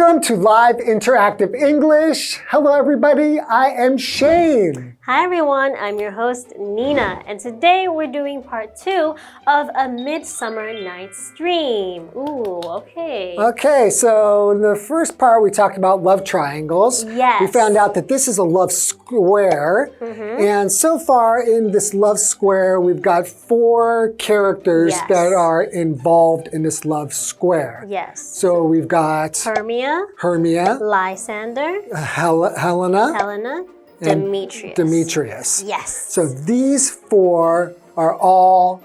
Welcome to Live Interactive English. Hello, everybody. I am Shane. Hi, everyone. I'm your host, Nina. And today we're doing part 2 of A Midsummer Night's Dream. Ooh, okay. Okay, so in the first part, we talked about love triangles. Yes. We found out that this is a love square. And so far in this love square, we've got 4 characters that are involved in this love square. Yes. So we've got Hermia, Lysander, Helena, Demetrius. Yes. So these 4 are all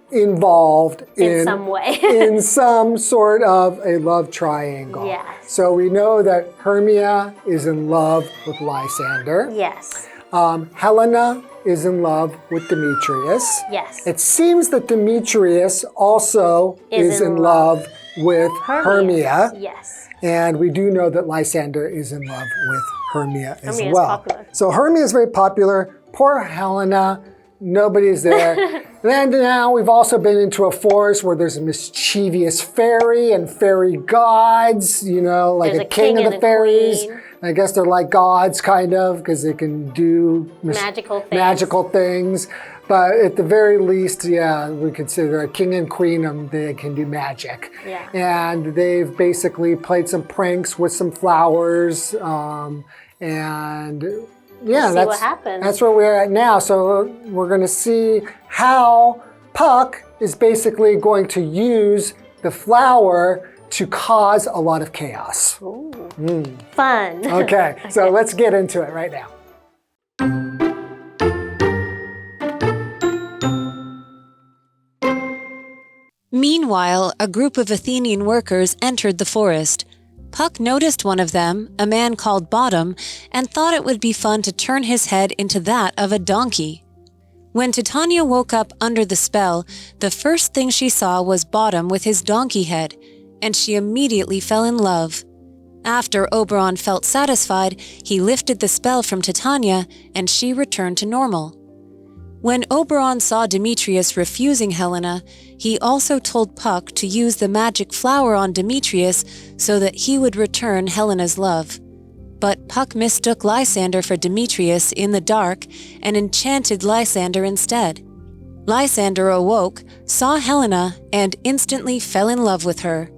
involved in some way. in some sort of a love triangle. Yes. So we know that Hermia is in love with Lysander. Yes. Helena is in love with Demetrius. Yes. It seems that Demetrius also is in love with Hermia. Yes. And we do know that Lysander is in love with Hermia as well. Is popular. So Hermia is very popular. Poor Helena, nobody's there. And now we've also been into a forest where there's a mischievous fairy and fairy gods, you know, like a king of the fairies. I guess they're like gods, kind of, because they can do magical things. But at the very least, yeah, we consider a king and queen, they can do magic. Yeah. And they've basically played some pranks with some flowers. And yeah, see what happens. That's where we're at now. So we're going to see how Puck is basically going to use the flower to cause a lot of chaos. Ooh. Fun. Okay, so let's get into it right now. Meanwhile, a group of Athenian workers entered the forest. Puck noticed one of them, a man called Bottom, and thought it would be fun to turn his head into that of a donkey. When Titania woke up under the spell, the first thing she saw was Bottom with his donkey head, and she immediately fell in love. After Oberon felt satisfied, he lifted the spell from Titania, and she returned to normal. When Oberon saw Demetrius refusing Helena, he also told Puck to use the magic flower on Demetrius so that he would return Helena's love. But Puck mistook Lysander for Demetrius in the dark and enchanted Lysander instead. Lysander awoke, saw Helena, and instantly fell in love with her.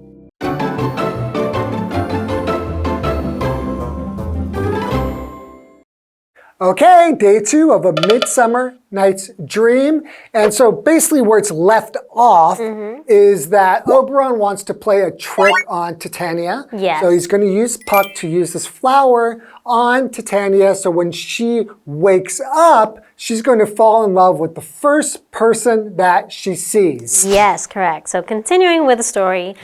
Okay, day 2 of A Midsummer Night's Dream. And so basically where it's left off is that Oberon wants to play a trick on Titania. Yes. So he's going to use Puck to use this flower on Titania. So when she wakes up, she's going to fall in love with the first person that she sees. Yes, correct. So continuing with the story.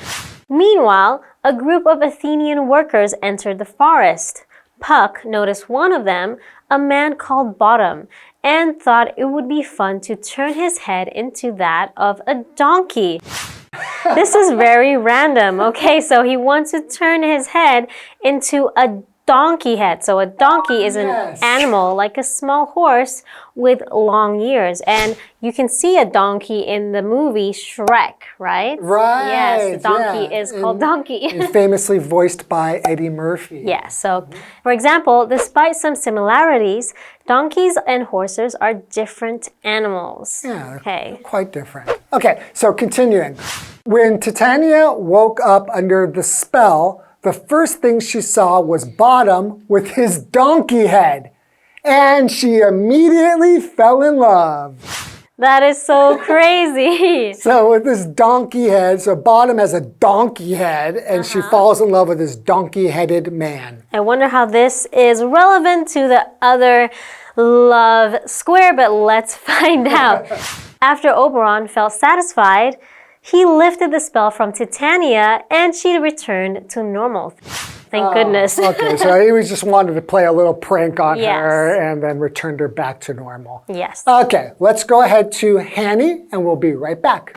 Meanwhile, a group of Athenian workers entered the forest. Puck noticed one of them, a man called Bottom, and thought it would be fun to turn his head into that of a donkey. This is very random. Okay, so he wants to turn his head into a donkey head. So a donkey is an animal like a small horse with long ears. And you can see a donkey in the movie Shrek, right? Right. Yes, the donkey is called Donkey. And famously voiced by Eddie Murphy. Yes, so for example, despite some similarities, donkeys and horses are different animals. Yeah, okay. Quite different. Okay, so continuing. When Titania woke up under the spell, the first thing she saw was Bottom with his donkey head. And she immediately fell in love. That is so crazy. So with this donkey head, so Bottom has a donkey head, and she falls in love with this donkey-headed man. I wonder how this is relevant to the other love square, but let's find out. After Oberon felt satisfied, he lifted the spell from Titania and she returned to normal. Thank goodness. Okay, so he just wanted to play a little prank on her and then returned her back to normal. Yes. Okay, let's go ahead to Hanny and we'll be right back.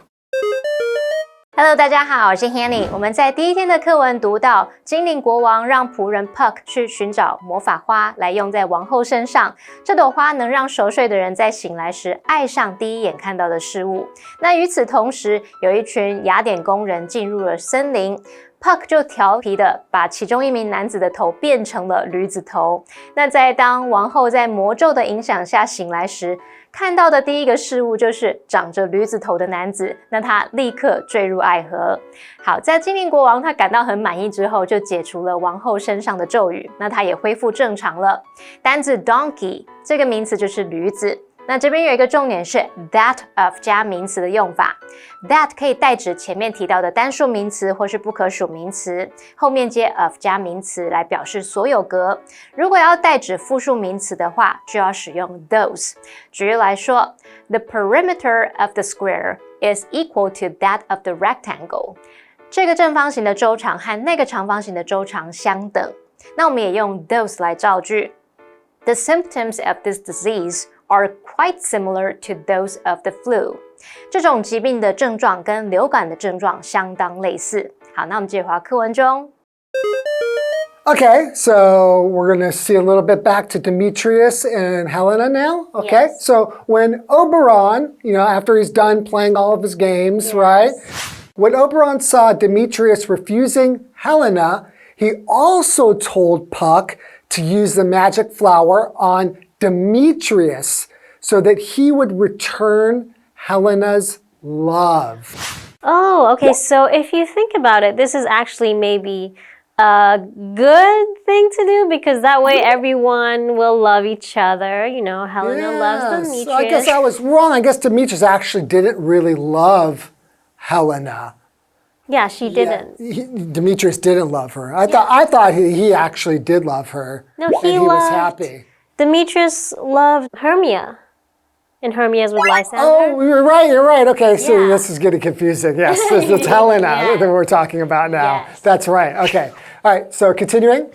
Hello， 大家好，我是 Hanny。我们在第一天的课文读到，精灵国王让仆人 Puck 去寻找魔法花来用在王后身上。这朵花能让熟睡的人在醒来时爱上第一眼看到的事物。那与此同时，有一群雅典工人进入了森林。Puck 就调皮的把其中一名男子的头变成了驴子头。那在当王后在魔咒的影响下醒来时，看到的第一个事物就是长着驴子头的男子，那他立刻坠入爱河。好，在精灵国王他感到很满意之后，就解除了王后身上的咒语，那他也恢复正常了。单字 donkey 这个名词就是驴子。那这边有一个重点是 that of 加名词的用法 ，that 可以代指前面提到的单数名词或是不可数名词，后面接 of 加名词来表示所有格。如果要代指复数名词的话，就要使用 those。举例来说 ，the perimeter of the square is equal to that of the rectangle。这个正方形的周长和那个长方形的周长相等。那我们也用 those 来造句 ，the symptoms of this disease are quite similar to those of the flu。这种疾病的症状跟流感的症状相当类似。好，那我们继续回到课文中。Okay, so we're going to see a little bit back to Demetrius and Helena now. Okay, Yes. so when Oberon, after he's done playing all of his games, right? When Oberon saw Demetrius refusing Helena, he also told Puck to use the magic flower on Demetrius so that he would return Helena's love. Oh, okay. So if you think about it, this is actually maybe a good thing to do because that way everyone will love each other. Helena loves Demetrius. So I guess I was wrong. I guess Demetrius actually didn't really love Helena. Yeah, she didn't. Demetrius didn't love her. I thought he actually did love her. No, and he was loved happy. Demetrius loved Hermia. And Hermia's with Lysander. Oh, you're right. Okay, so Yeah. this is getting confusing. Yes, it's Helena Yeah. that we're talking about now. Yes. That's right. Okay. All right, so continuing.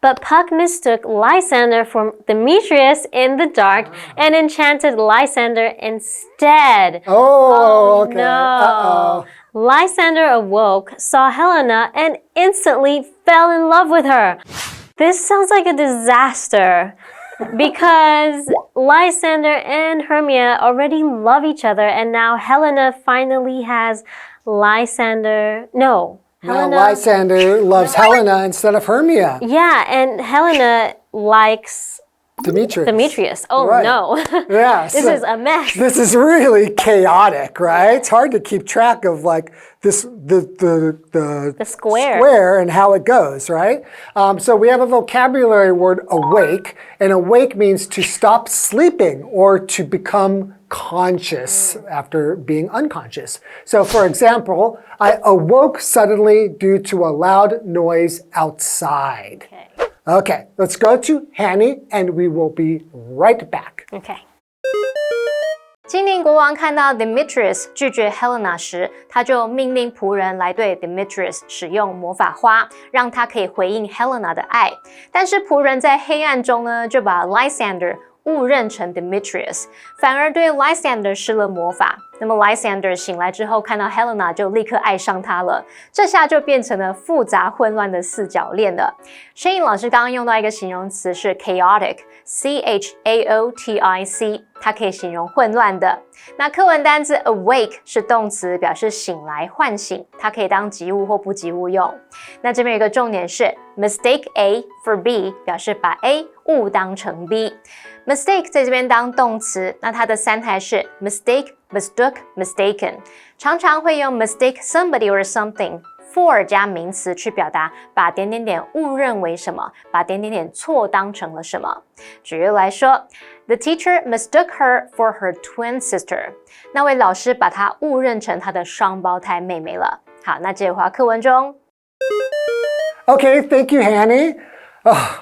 But Puck mistook Lysander for Demetrius in the dark and enchanted Lysander instead. Oh, okay. No. Uh-oh. Lysander awoke, saw Helena, and instantly fell in love with her. This sounds like a disaster because Lysander and Hermia already love each other, and now Helena finally has Lysander. No. Now Lysander loves Helena instead of Hermia. Yeah, and Helena likes Demetrius. Oh, Right. no. Yeah. This is a mess. This is really chaotic, right? It's hard to keep track of like the square. and how it goes, right? So we have a vocabulary word awake, and awake means to stop sleeping or to become conscious after being unconscious. So for example, I awoke suddenly due to a loud noise outside. Okay, let's go to Hanny and we will be right back. Okay. 精灵国王看到 Demetrius 拒绝 Helena 时，他就命令仆人来对 Demetrius 使用魔法花，让他可以回应 Helena 的爱。但是仆人在黑暗中呢，就把 Lysander 误认成 Demetrius， 反而对 Lysander 施了魔法。那么 Lysander 醒来之后看到 Helena 就立刻爱上她了，这下就变成了复杂混乱的四角恋了。Shane 老师刚刚用到一个形容词是 chaotic， chaotic， 它可以形容混乱的。那课文单字 awake 是动词，表示醒来、唤醒，它可以当及物或不及物用。那这边有一个重点是 mistake A for B， 表示把 A 误当成 B。Mistake 在这边当动词，那它的三态是 mistake、mistook、mistaken， 常常会用 mistake somebody or something for 加名词去表达把点点点误认为什么，把点点点错当成了什么。举例来说 ，The teacher mistook her for her twin sister。那位老师把她误认成她的双胞胎妹妹了。好，那接着回到课文中。Okay, thank you, Hanny.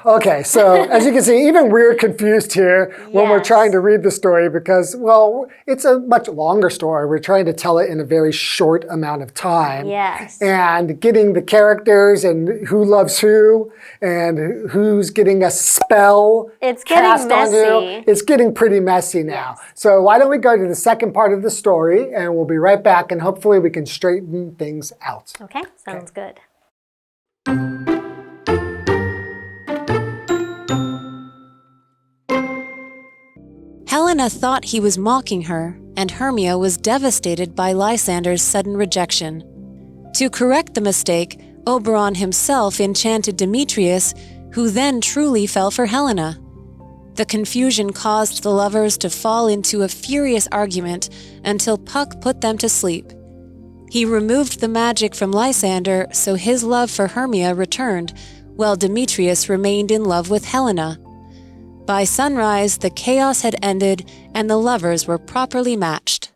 Okay, so as you can see, even we're confused here when we're trying to read the story because, well, it's a much longer story. We're trying to tell it in a very short amount of time. Yes. And getting the characters and who loves who and who's getting a spell It's getting cast messy. onto. It's getting pretty messy now. Yes. So why don't we go to the second part of the story and we'll be right back and hopefully we can straighten things out. Okay, sounds good. Helena thought he was mocking her, and Hermia was devastated by Lysander's sudden rejection. To correct the mistake, Oberon himself enchanted Demetrius, who then truly fell for Helena. The confusion caused the lovers to fall into a furious argument until Puck put them to sleep. He removed the magic from Lysander, so his love for Hermia returned, while Demetrius remained in love with Helena. By sunrise, the chaos had ended, and the lovers were properly matched.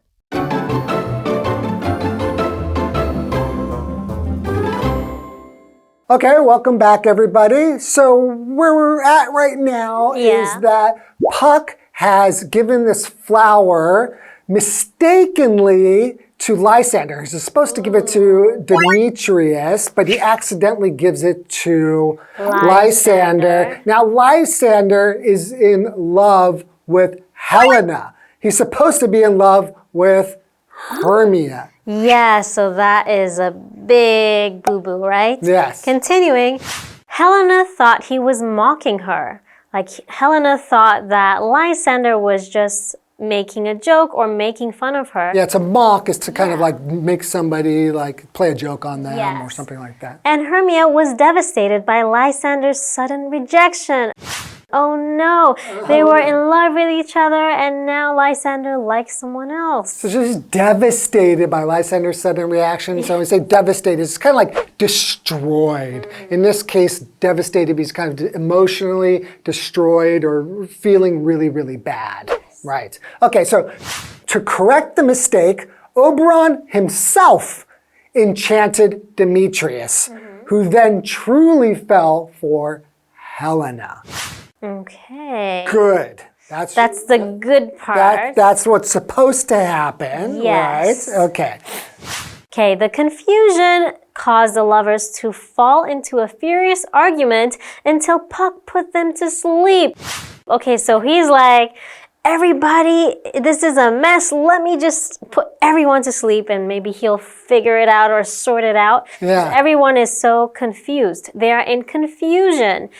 Okay, welcome back, everybody. So where we're at right now is that Puck has given this flower mistakenly to Lysander. He's supposed to give it to Demetrius, but he accidentally gives it to Lysander. Now, Lysander is in love with Helena. He's supposed to be in love with Hermia. Yeah, so that is a big boo-boo, right? Yes. Continuing, Helena thought he was mocking her. Like, Helena thought that Lysander was just making a joke or making fun of her. Yeah, to mock is to kind of like make somebody like play a joke on them or something like that. And Hermia was devastated by Lysander's sudden rejection. Oh no, they were in love with each other and now Lysander likes someone else. So she's devastated by Lysander's sudden reaction. So when we say devastated, it's kind of like destroyed. In this case, devastated means kind of emotionally destroyed or feeling really, really bad. Right. Okay, so to correct the mistake, Oberon himself enchanted Demetrius, who then truly fell for Helena. Okay. Good. That's the good part. That's what's supposed to happen, yes. Right? Okay. Okay, the confusion caused the lovers to fall into a furious argument until Puck put them to sleep. Okay, so he's like, everybody, this is a mess. Let me just put everyone to sleep and maybe he'll figure it out or sort it out. Yeah. Everyone is so confused. They are in confusion.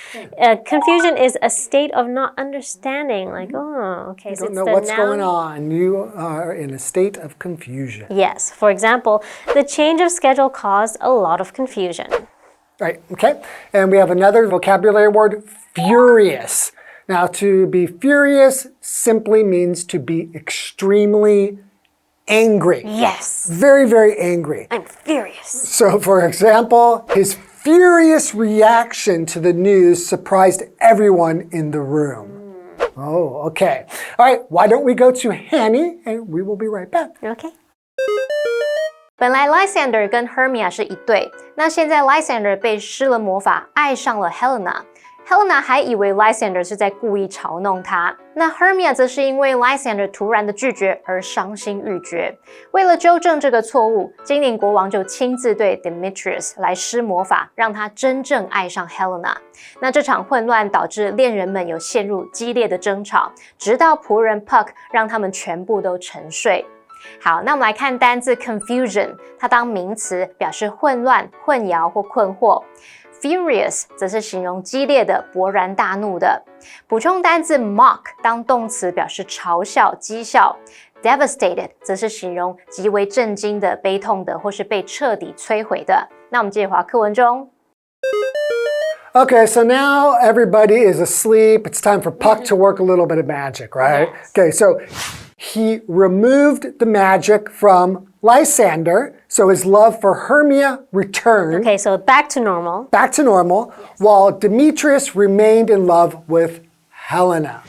Confusion is a state of not understanding. Like, oh, okay. You so don't know what's going on. You are in a state of confusion. Yes. For example, the change of schedule caused a lot of confusion. Right, okay. And we have another vocabulary word, furious. Now, to be furious simply means to be extremely angry. Yes. Very, very angry. I'm furious. So, for example, his furious reaction to the news surprised everyone in the room. Oh, okay. All right, why don't we go to Hanny and we will be right back. Okay. 本来 Lysander 跟 Hermia 是一对，那现在 Lysander 被施了魔法，爱上了 Helena。Helena 还以为 Lysander 是在故意嘲弄她，那 Hermia 则是因为 Lysander 突然的拒绝而伤心欲绝。为了纠正这个错误，精灵国王就亲自对 Demetrius 来施魔法，让他真正爱上 Helena。那这场混乱导致恋人们有陷入激烈的争吵，直到仆人 Puck 让他们全部都沉睡。好，那我们来看单字 confusion， 它当名词表示混乱、混淆或困惑。Furious 则是形容激烈的、勃然大怒的。补充单字 mock 当动词表示嘲笑、讥笑。Devastated 则是形容极为震惊的、悲痛的或是被彻底摧毁的。那我们接着回课文中。Okay, so now everybody is asleep. It's time for Puck to work a little bit of magic, right? Yes. Okay, so he removed the magic from Lysander, so his love for Hermia returned. Okay, so back to normal. Back to normal, while Demetrius remained in love with Helena.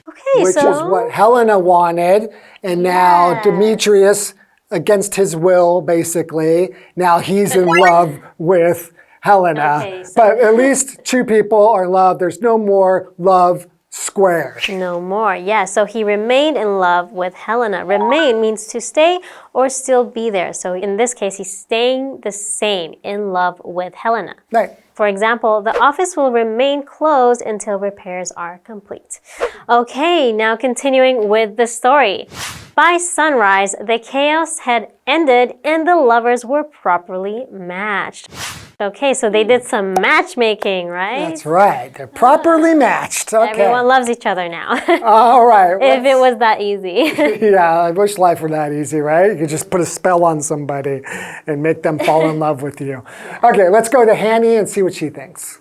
Okay, which is what Helena wanted, and now Demetrius, against his will, basically, now he's in love with Helena. Okay, so but at least two people are in love. There's no more love squared. No more. Yeah, so he remained in love with Helena. Remain means to stay or still be there. So in this case, he's staying the same, in love with Helena. Right. For example, the office will remain closed until repairs are complete. Okay, now continuing with the story. By sunrise, the chaos had ended and the lovers were properly matched. Okay, so they did some matchmaking, right? That's right. They're properly matched. Okay. Everyone loves each other now. All right. If it was that easy. Yeah, I wish life were that easy, right? You could just put a spell on somebody and make them fall in love with you. Okay, let's go to Hanny and see what she thinks.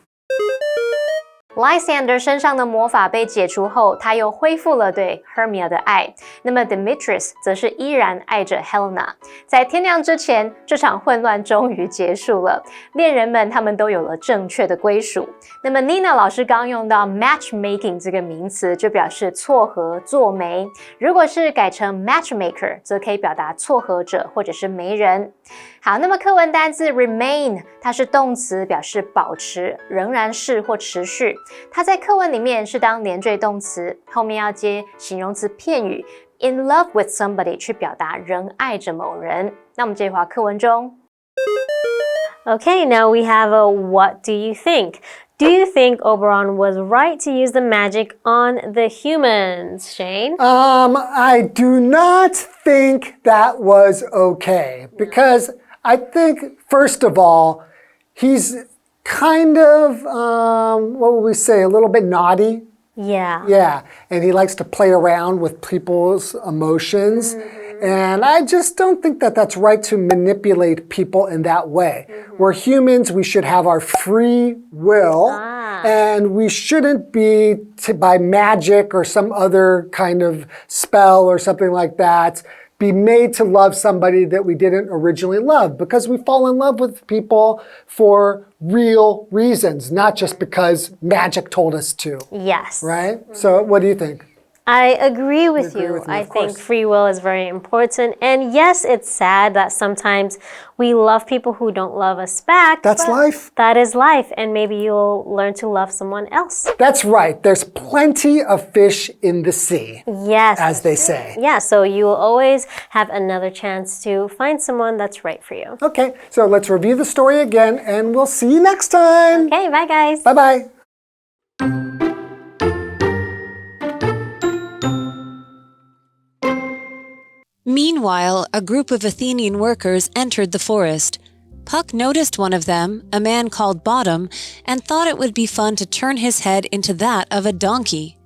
Lysander 身上的魔法被解除后，他又恢复了对 Hermia 的爱。那么 Demetrius 则是依然爱着 Helena。在天亮之前，这场混乱终于结束了。恋人们他们都有了正确的归属。那么 Nina 老师刚用到 matchmaking 这个名词，就表示撮合、做媒。如果是改成 matchmaker， 则可以表达撮合者或者是媒人。好，那么课文单字 remain， 它是动词，表示保持、仍然是或持续。它在课文里面是当连缀动词，后面要接形容词片语 in love with somebody 去表达仍爱着某人。那我们这回课文中 Okay, now we have a what do you think? Do you think Oberon was right to use the magic on the humans, Shane? I do not think that was okay because I think, first of all, he's kind of, what would we say, a little bit naughty. Yeah. Yeah, and he likes to play around with people's emotions. And I just don't think that that's right to manipulate people in that way. We're humans, we should have our free will, and we shouldn't be, by magic or some other kind of spell or something like that, be made to love somebody that we didn't originally love, because we fall in love with people for real reasons, not just because magic told us to. Yes. Right? So what do you think? I agree with you. with me, I of think course. free will is very important. And yes, it's sad that sometimes we love people who don't love us back. That's life. That is life. And maybe you'll learn to love someone else. That's right. There's plenty of fish in the sea, Yes. as they say. Yeah, so you will always have another chance to find someone that's right for you. Okay, so let's review the story again, and we'll see you next time. Okay, bye guys. Bye-bye. Meanwhile, a group of Athenian workers entered the forest. Puck noticed one of them, a man called Bottom, and thought it would be fun to turn his head into that of a donkey.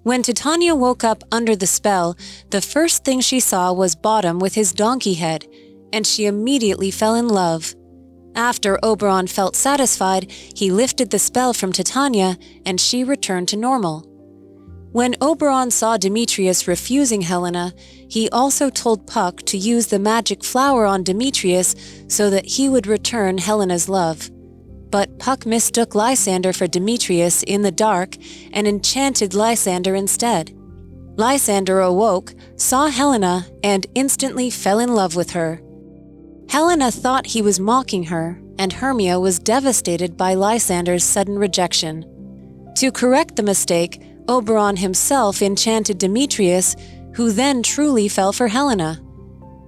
When Titania woke up under the spell, the first thing she saw was Bottom with his donkey head, and she immediately fell in love. After Oberon felt satisfied, he lifted the spell from Titania, and she returned to normal. When Oberon saw Demetrius refusing Helena, he also told Puck to use the magic flower on Demetrius so that he would return Helena's love. But Puck mistook Lysander for Demetrius in the dark and enchanted Lysander instead. Lysander awoke, saw Helena, and instantly fell in love with her. Helena thought he was mocking her, and Hermia was devastated by Lysander's sudden rejection. To correct the mistake, Oberon himself enchanted Demetrius, who then truly fell for Helena.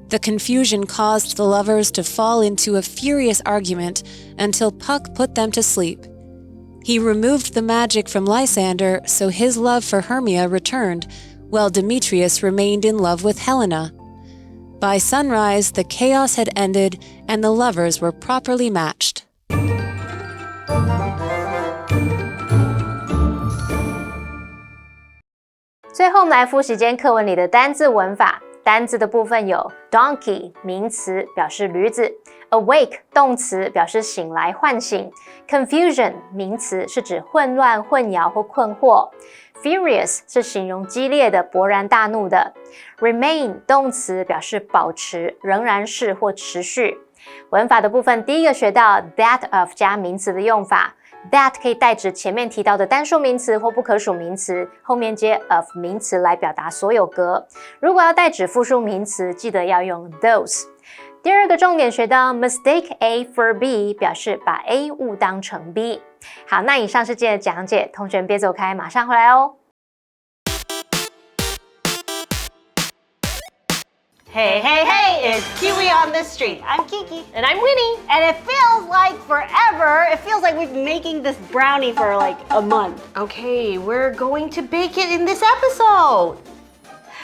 The confusion caused the lovers to fall into a furious argument until Puck put them to sleep. He removed the magic from Lysander, so his love for Hermia returned, while Demetrius remained in love with Helena. By sunrise, the chaos had ended, and the lovers were properly matched. 最后我们来复习今天课文里的单字文法。单字的部分有 donkey 名词，表示驴子 ；awake 动词，表示醒来、唤醒 ；confusion 名词，是指混乱、混淆或困惑 ；furious 是形容激烈的、勃然大怒的 ；remain 动词，表示保持、仍然是或持续。文法的部分，第一个学到 that of 加名词的用法。That 可以代指前面提到的单数名词或不可数名词，后面接 of 名词来表达所有格。如果要代指复数名词，记得要用 those。第二个重点学到 mistake A for B， 表示把 A 误当成 B。好，那以上是今天的讲解，同学们别走开，马上回来哦。Hey, hey, hey, it's KiWi on the street. I'm Kiki. And I'm Winnie. And it feels like forever. It feels like we've been making this brownie for like a month. Okay, we're going to bake it in this episode.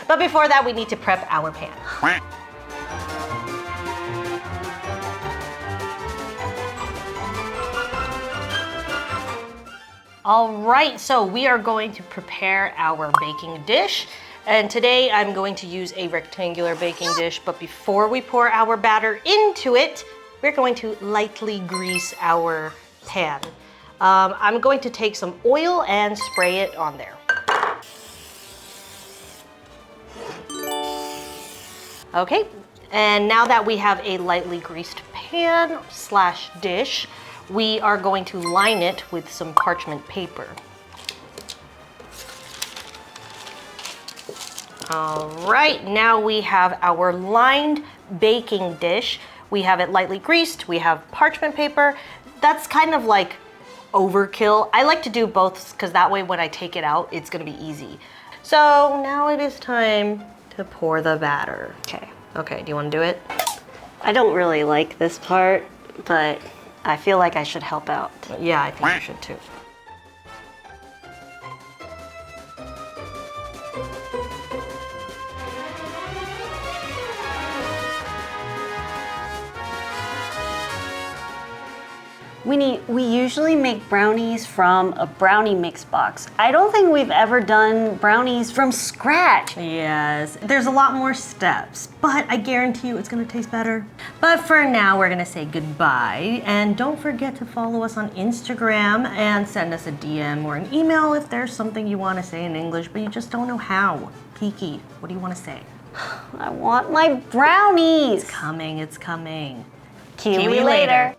But before that, we need to prep our pan. All right, so we are going to prepare our baking dish. And today I'm going to use a rectangular baking dish, but before we pour our batter into it, we're going to lightly grease our pan. I'm going to take some oil and spray it on there. Okay, and now that we have a lightly greased pan / dish, we are going to line it with some parchment paper. All right, now we have our lined baking dish. We have it lightly greased, we have parchment paper. That's kind of like overkill. I like to do both because that way when I take it out, it's gonna be easy. So now it is time to pour the batter. Okay, do you wanna do it? I don't really like this part, but I feel like I should help out. Yeah, I think you should too. We usually make brownies from a brownie mix box. I don't think we've ever done brownies from scratch. Yes, there's a lot more steps, but I guarantee you it's gonna taste better. But for now, we're gonna say goodbye, and don't forget to follow us on Instagram and send us a DM or an email if there's something you wanna say in English, but you just don't know how. Kiki, what do you wanna say? I want my brownies. It's coming. Kiwi later.